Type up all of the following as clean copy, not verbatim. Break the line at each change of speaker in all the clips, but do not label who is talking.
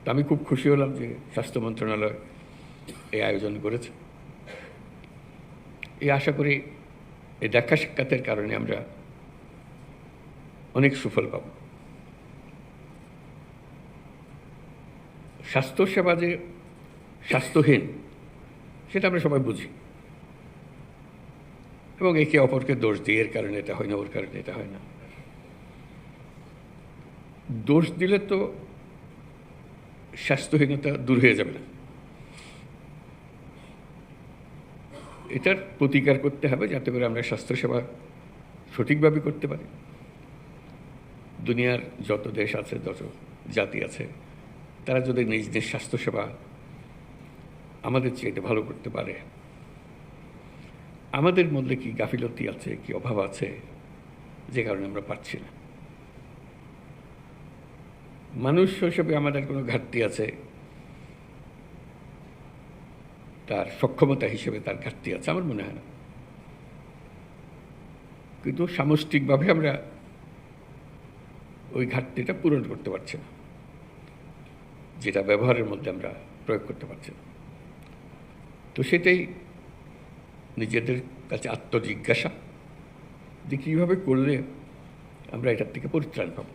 তো আমি খুব খুশি হলাম যে স্বাস্থ্য মন্ত্রণালয় এই আয়োজন করেছে। এই আশা করি এই দেখা সাক্ষাতের কারণে আমরা অনেক সুফল পাব। স্বাস্থ্যসেবা যে স্বাস্থ্যহীন সেটা আমরা সবাই বুঝি, এবং একে অপরকে দোষ দিয়ে এর কারণে এটা হয় না, ওর কারণে এটা হয় না। দোষ দিলে তো স্বাস্থ্যহীনতা দূর হয়ে যাবে না। এটার প্রতিকার করতে হবে যাতে করে আমরা স্বাস্থ্যসেবা সঠিকভাবে করতে পারি। দুনিয়ার যত দেশ আছে, যত জাতি আছে, তারা যদি নিজ নিজ স্বাস্থ্যসেবা আমাদের চেয়ে ভালো করতে পারে, আমাদের মধ্যে কি গাফিলতি আছে, কি অভাব আছে যে কারণে আমরা পারছি না। মানুষ হিসেবে আমাদের কোনো ঘাটতি আছে, তার সক্ষমতা হিসেবে তার ঘাটতি আছে, আমার মনে হয় না। কিন্তু সামষ্টিকভাবে আমরা ওই ঘাটতিটা পূরণ করতে পারছি না, যেটা ব্যবহারের মধ্যে আমরা প্রয়োগ করতে পারছি না। তো সেটাই নিজেদের কাছে আত্মজিজ্ঞাসা যে কীভাবে করলে আমরা এটার থেকে পরিত্রাণ পাব।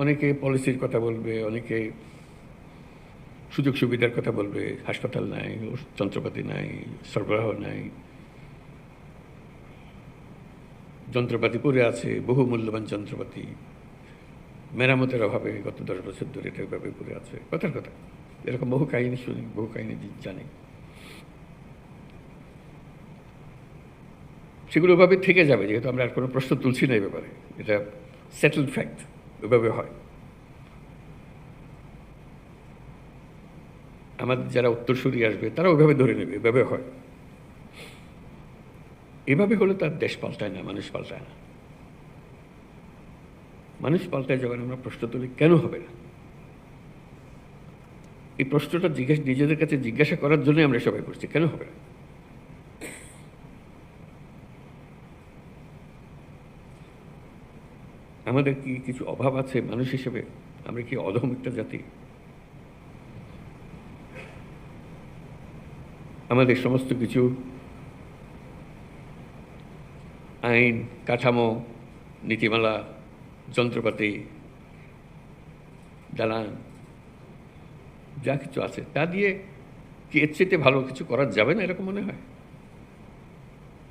অনেকে পলিসির কথা বলবে, অনেকে সুযোগ সুবিধার কথা বলবে, হাসপাতাল নাই, যন্ত্রপাতি নাই, সরবরাহ নাই, যন্ত্রপাতি পড়ে আছে, বহু মূল্যবান যন্ত্রপাতি মেরামতের অভাবে গত 10 বছর ধরে এটা এভাবে পড়ে আছে। কথার কথা, এরকম বহু কাহিনী শুনি, বহু কাহিনী জানি। সেগুলো ওভাবে থেকে যাবে, যেহেতু আমরা আর কোনো প্রশ্ন তুলছি না এই ব্যাপারে, এটা সেটেলড ফ্যাক্ট, ওইভাবে হয়। আমাদের যারা উত্তরসূরি আসবে তারা ওইভাবে ধরে নেবে, এভাবে হয়। এভাবে হলে তার দেশ পাল্টায় না, মানুষ পাল্টায় না। মানুষ পাল্টায় যখন আমরা প্রশ্ন তুলি, কেন হবে না? এই প্রশ্নটা নিজেদের কাছে জিজ্ঞাসা করার জন্যই আমরা সবাই করছি, কেন হবে না? আমাদের কি কিছু অভাব আছে মানুষ হিসেবে? আমরা কি অধম একটা জাতি? আমাদের সমস্ত কিছু আইন কাঠামো, নীতিমালা, যন্ত্রপাতি, দালান, যা কিছু আছে তা দিয়ে কি এর চেয়ে ভালো কিছু করা যাবে না, এরকম মনে হয়?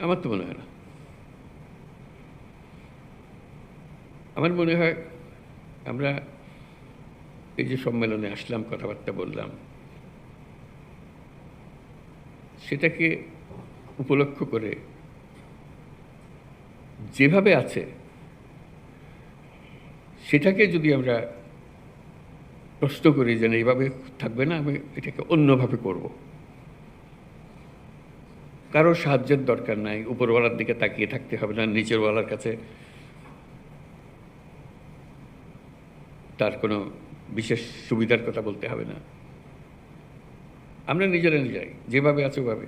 আমার তো মনে হয় না। আমার মনে হয় আমরা এই যে সম্মেলনে আসলাম, কথাবার্তা বললাম, সেটাকে উপলক্ষ করে যেভাবে আছে সেটাকে যদি আমরা প্রশ্ন করি যে এইভাবে থাকবে না, আমি এটাকে অন্যভাবে করব, কারোর সাহায্যের দরকার নাই, উপরওয়ালার দিকে তাকিয়ে থাকতে হবে না, নিচেরওয়ালার কাছে তার কোনো বিশেষ সুবিধার কথা বলতে হবে না। আমরা নিজেরাই যেভাবে আছে ওভাবে